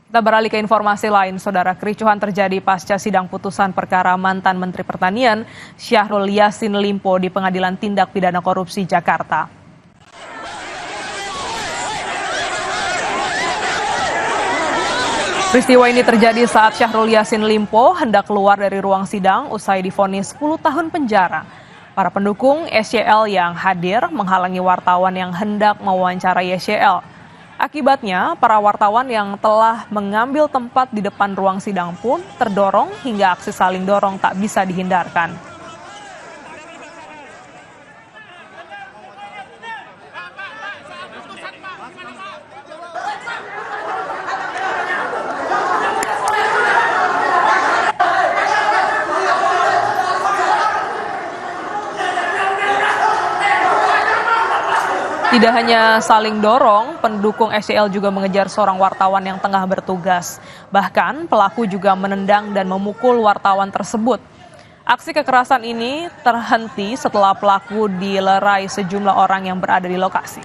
Kita beralih ke informasi lain, Saudara. Kericuhan terjadi pasca sidang putusan perkara mantan Menteri Pertanian Syahrul Yassin Limpo di Pengadilan Tindak Pidana Korupsi Jakarta. Peristiwa ini terjadi saat Syahrul Yassin Limpo hendak keluar dari ruang sidang usai divonis 10 tahun penjara. Para pendukung SYL yang hadir menghalangi wartawan yang hendak mewawancarai SYL. Akibatnya, para wartawan yang telah mengambil tempat di depan ruang sidang pun terdorong hingga aksi saling dorong tak bisa dihindarkan. Tidak hanya saling dorong, pendukung SYL juga mengejar seorang wartawan yang tengah bertugas. Bahkan pelaku juga menendang dan memukul wartawan tersebut. Aksi kekerasan ini terhenti setelah pelaku dilerai sejumlah orang yang berada di lokasi.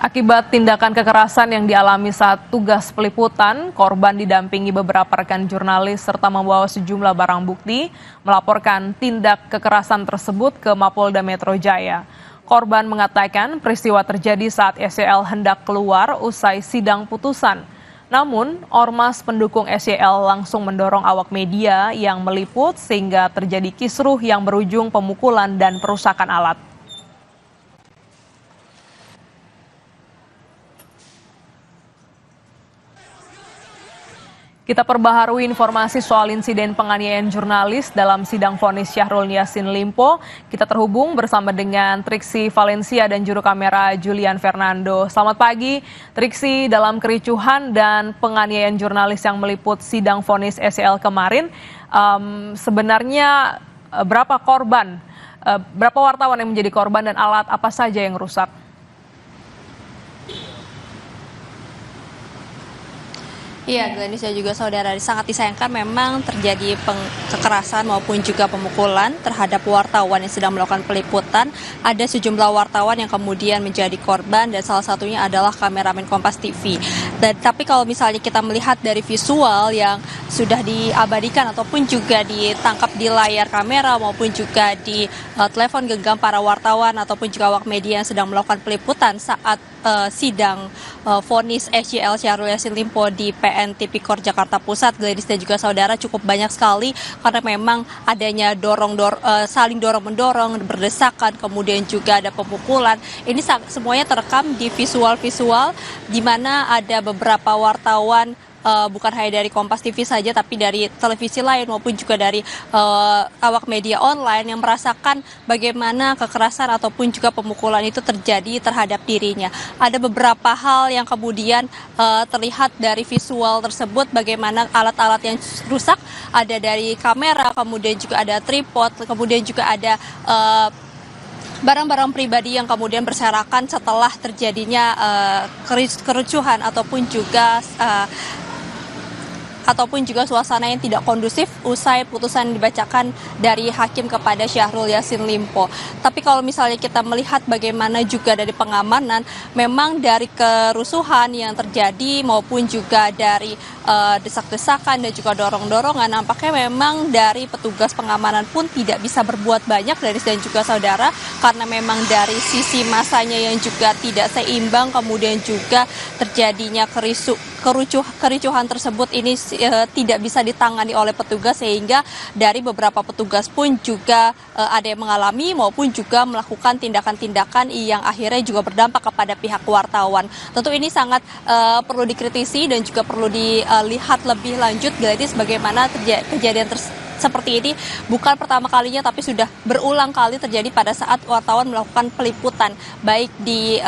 Akibat tindakan kekerasan yang dialami saat tugas peliputan, korban didampingi beberapa rekan jurnalis serta membawa sejumlah barang bukti melaporkan tindak kekerasan tersebut ke Mapolda Metro Jaya. Korban mengatakan peristiwa terjadi saat SYL hendak keluar usai sidang putusan. Namun, ormas pendukung SYL langsung mendorong awak media yang meliput sehingga terjadi kisruh yang berujung pemukulan dan perusakan alat. Kita perbaharui informasi soal insiden penganiayaan jurnalis dalam sidang vonis Syahrul Yassin Limpo. Kita terhubung bersama dengan Triksi Valencia dan juru kamera Julian Fernando. Selamat pagi, Triksi. Dalam kericuhan dan penganiayaan jurnalis yang meliput sidang vonis SYL kemarin, sebenarnya berapa korban, berapa wartawan yang menjadi korban dan alat apa saja yang rusak? Iya, Glenis dan juga saudara, sangat disayangkan memang terjadi kekerasan maupun juga pemukulan terhadap wartawan yang sedang melakukan peliputan. Ada sejumlah wartawan yang kemudian menjadi korban dan salah satunya adalah kameramen Kompas TV. Tapi kalau misalnya kita melihat dari visual yang sudah diabadikan ataupun juga ditangkap di layar kamera maupun juga di telepon genggam para wartawan ataupun juga awak media yang sedang melakukan peliputan saat sidang vonis SYL Syahrul Yassin Limpo di PN Tipikor Jakarta Pusat, Glenis dan juga saudara, cukup banyak sekali karena memang adanya saling dorong-mendorong, berdesakan, kemudian juga ada pemukulan. Ini semuanya terekam di visual-visual di mana ada beberapa wartawan bukan hanya dari Kompas TV saja tapi dari televisi lain maupun juga dari awak media online yang merasakan bagaimana kekerasan ataupun juga pemukulan itu terjadi terhadap dirinya. Ada beberapa hal yang kemudian terlihat dari visual tersebut, bagaimana alat-alat yang rusak, ada dari kamera, kemudian juga ada tripod, kemudian juga ada barang-barang pribadi yang kemudian berserakan setelah terjadinya kericuhan ataupun juga suasana yang tidak kondusif usai putusan dibacakan dari hakim kepada Syahrul Yassin Limpo. Tapi kalau misalnya kita melihat bagaimana juga dari pengamanan, memang dari kerusuhan yang terjadi maupun juga dari desak-desakan dan juga dorong-dorongan, nampaknya memang dari petugas pengamanan pun tidak bisa berbuat banyak dan juga saudara, karena memang dari sisi masanya yang juga tidak seimbang, kemudian juga terjadinya kericuhan tersebut ini tidak bisa ditangani oleh petugas, sehingga dari beberapa petugas pun juga ada yang mengalami maupun juga melakukan tindakan-tindakan yang akhirnya juga berdampak kepada pihak wartawan. Tentu ini sangat perlu dikritisi dan juga perlu dilihat lebih lanjut, Gladys, bagaimana kejadian seperti ini bukan pertama kalinya tapi sudah berulang kali terjadi pada saat wartawan melakukan peliputan baik di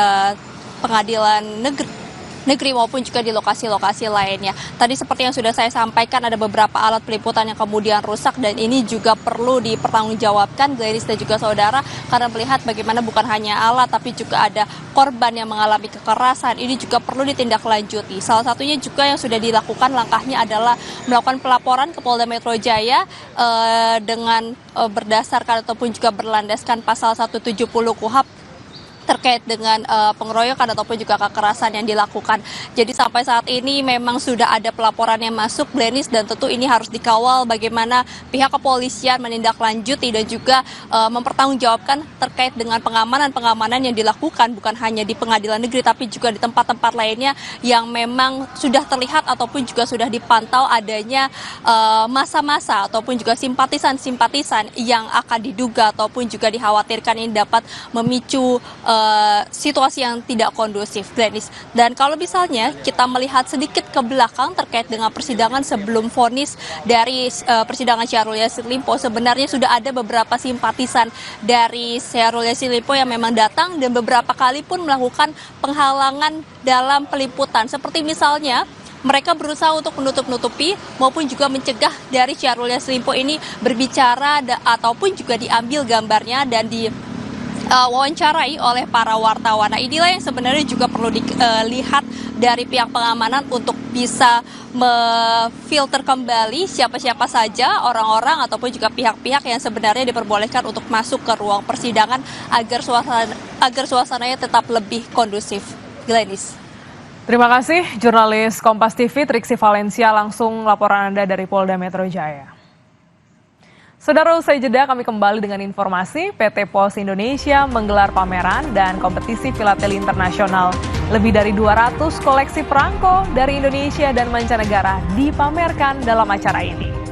pengadilan negeri negeri maupun juga di lokasi-lokasi lainnya. Tadi seperti yang sudah saya sampaikan, ada beberapa alat peliputan yang kemudian rusak dan ini juga perlu dipertanggungjawabkan Glenis dan juga saudara, karena melihat bagaimana bukan hanya alat tapi juga ada korban yang mengalami kekerasan, ini juga perlu ditindaklanjuti. Salah satunya juga yang sudah dilakukan langkahnya adalah melakukan pelaporan ke Polda Metro Jaya dengan berdasarkan ataupun juga berlandaskan pasal 170 KUHP terkait dengan pengeroyokan ataupun juga kekerasan yang dilakukan. Jadi sampai saat ini memang sudah ada pelaporan yang masuk, Glenis, dan tentu ini harus dikawal bagaimana pihak kepolisian menindaklanjuti dan juga mempertanggungjawabkan terkait dengan pengamanan yang dilakukan bukan hanya di pengadilan negeri tapi juga di tempat-tempat lainnya yang memang sudah terlihat ataupun juga sudah dipantau adanya masa-masa ataupun juga simpatisan-simpatisan yang akan diduga ataupun juga dikhawatirkan ini dapat memicu situasi yang tidak kondusif, Glenis. Dan kalau misalnya kita melihat sedikit ke belakang terkait dengan persidangan sebelum vonis dari persidangan Syahrul Yassin Limpo, sebenarnya sudah ada beberapa simpatisan dari Syahrul Yassin Limpo yang memang datang dan beberapa kali pun melakukan penghalangan dalam peliputan. Seperti misalnya mereka berusaha untuk menutup-nutupi maupun juga mencegah dari Syahrul Yassin Limpo ini berbicara ataupun juga diambil gambarnya dan wawancarai oleh para wartawan. Nah, inilah yang sebenarnya juga perlu dilihat dari pihak pengamanan untuk bisa memfilter kembali siapa-siapa saja orang-orang ataupun juga pihak-pihak yang sebenarnya diperbolehkan untuk masuk ke ruang persidangan agar suasananya tetap lebih kondusif. Glenis. Terima kasih jurnalis Kompas TV Triksi Valencia, langsung laporan Anda dari Polda Metro Jaya. Saudara, usai jeda kami kembali dengan informasi PT Pos Indonesia menggelar pameran dan kompetisi filateli internasional. Lebih dari 200 koleksi perangko dari Indonesia dan mancanegara dipamerkan dalam acara ini.